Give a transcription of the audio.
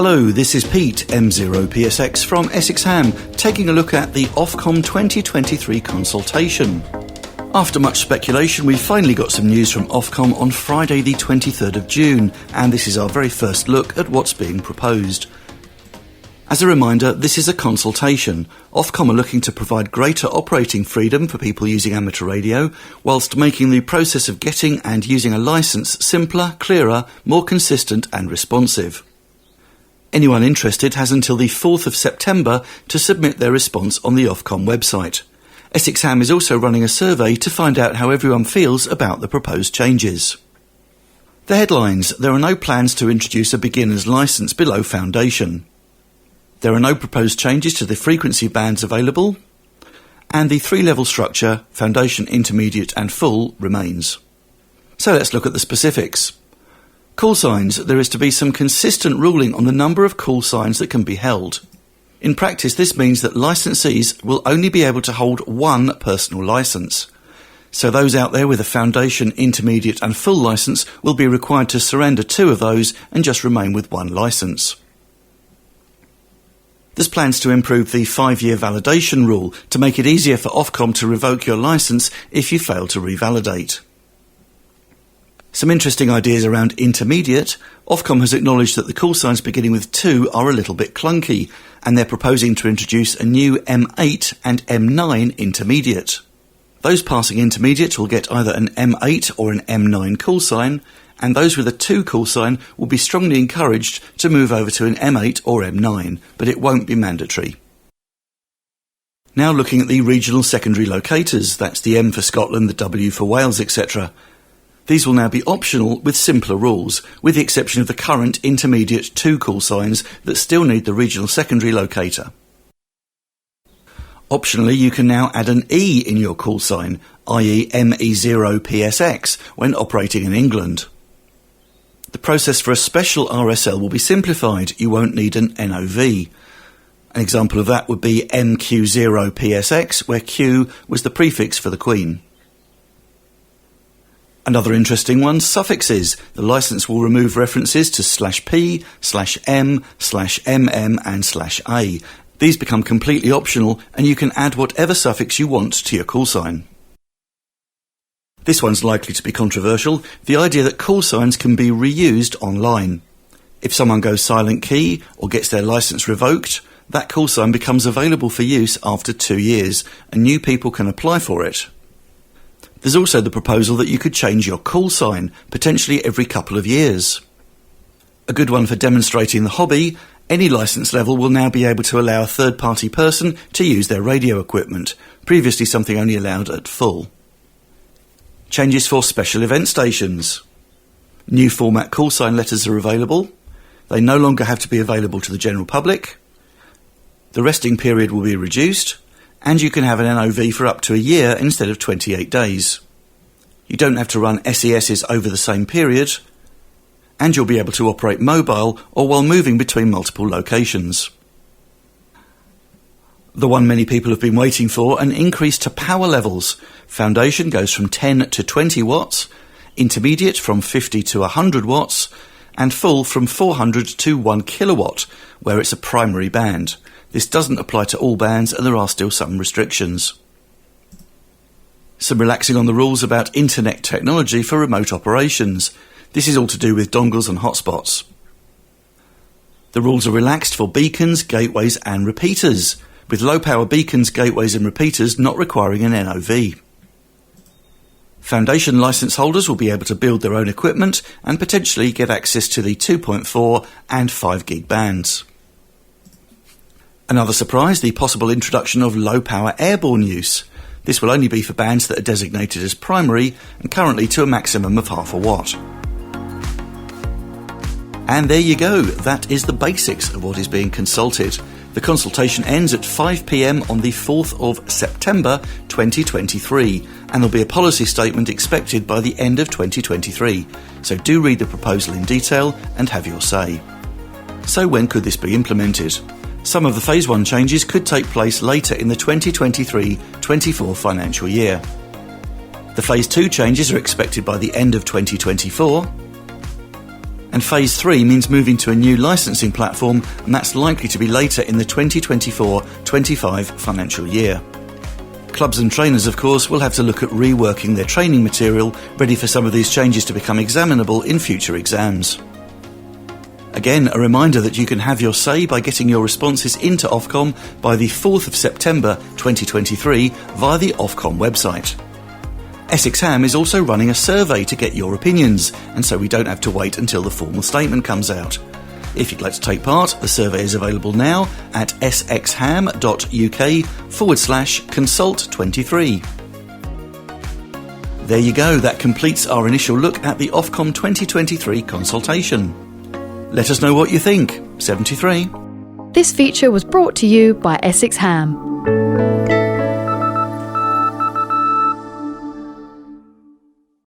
Hello, this is Pete, M0PSX from Essex Ham, taking a look at the Ofcom 2023 consultation. After much speculation, we finally got some news from Ofcom on Friday the 23rd of June, and this is our very first look at what's being proposed. As a reminder, this is a consultation. Ofcom are looking to provide greater operating freedom for people using amateur radio, whilst making the process of getting and using a licence simpler, clearer, more consistent and responsive. Anyone interested has until the 4th of September to submit their response on the Ofcom website. Essex Ham is also running a survey to find out how everyone feels about the proposed changes. The headlines: there are no plans to introduce a beginner's licence below foundation. There are no proposed changes to the frequency bands available, and the three-level structure, foundation, intermediate and full, remains. So let's look at the specifics. Call signs: there is to be some consistent ruling on the number of call signs that can be held. In practice, this means that licensees will only be able to hold one personal licence. So those out there with a foundation, intermediate and full licence will be required to surrender two of those and just remain with one licence. There's plans to improve the 5-year validation rule to make it easier for Ofcom to revoke your licence if you fail to revalidate. Some interesting ideas around intermediate. Ofcom has acknowledged that the call signs beginning with 2 are a little bit clunky, and they're proposing to introduce a new M8 and M9 intermediate. Those passing intermediate will get either an M8 or an M9 call sign, and those with a 2 call sign will be strongly encouraged to move over to an M8 or M9, but it won't be mandatory. Now looking at the regional secondary locators, that's the M for Scotland, the W for Wales, etc. These will now be optional with simpler rules, with the exception of the current intermediate 2 call signs that still need the regional secondary locator. Optionally, you can now add an E in your call sign, i.e. ME0PSX, when operating in England. The process for a special RSL will be simplified. You won't need an NOV. An example of that would be MQ0PSX, where Q was the prefix for the Queen. Another interesting one, suffixes. The licence will remove references to /P, /M, /MM and /A. These become completely optional, and you can add whatever suffix you want to your call sign. This one's likely to be controversial, the idea that call signs can be reused online. If someone goes silent key or gets their licence revoked, that call sign becomes available for use after 2 years, and new people can apply for it. There's also the proposal that you could change your call sign, potentially every couple of years. A good one for demonstrating the hobby: any licence level will now be able to allow a third-party person to use their radio equipment, previously something only allowed at full. Changes for special event stations. New format call sign letters are available. They no longer have to be available to the general public. The resting period will be reduced, and you can have an NOV for up to a year instead of 28 days. You don't have to run SESs over the same period, and you'll be able to operate mobile or while moving between multiple locations. The one many people have been waiting for, an increase to power levels. Foundation goes from 10 to 20 watts, intermediate from 50 to 100 watts, and full from 400 to 1 kilowatt, where it's a primary band. This doesn't apply to all bands, and there are still some restrictions. Some relaxing on the rules about internet technology for remote operations. This is all to do with dongles and hotspots. The rules are relaxed for beacons, gateways and repeaters, with low-power beacons, gateways and repeaters not requiring an NOV. Foundation licence holders will be able to build their own equipment and potentially get access to the 2.4 and 5 gig bands. Another surprise, the possible introduction of low-power airborne use. This will only be for bands that are designated as primary and currently to a maximum of half a watt. And there you go, that is the basics of what is being consulted. The consultation ends at 5 p.m. on the 4th of September 2023, and there'll be a policy statement expected by the end of 2023. So do read the proposal in detail and have your say. So when could this be implemented? Some of the Phase 1 changes could take place later in the 2023-24 financial year. The Phase 2 changes are expected by the end of 2024, And Phase 3 means moving to a new licensing platform, and that's likely to be later in the 2024-25 financial year. Clubs and trainers, of course, will have to look at reworking their training material, ready for some of these changes to become examinable in future exams. Again, a reminder that you can have your say by getting your responses into Ofcom by the 4th of September 2023 via the Ofcom website. Essex Ham is also running a survey to get your opinions, and so we don't have to wait until the formal statement comes out. If you'd like to take part, the survey is available now at sxham.uk/consult23. There you go, that completes our initial look at the Ofcom 2023 consultation. Let us know what you think. 73. This feature was brought to you by Essex Ham.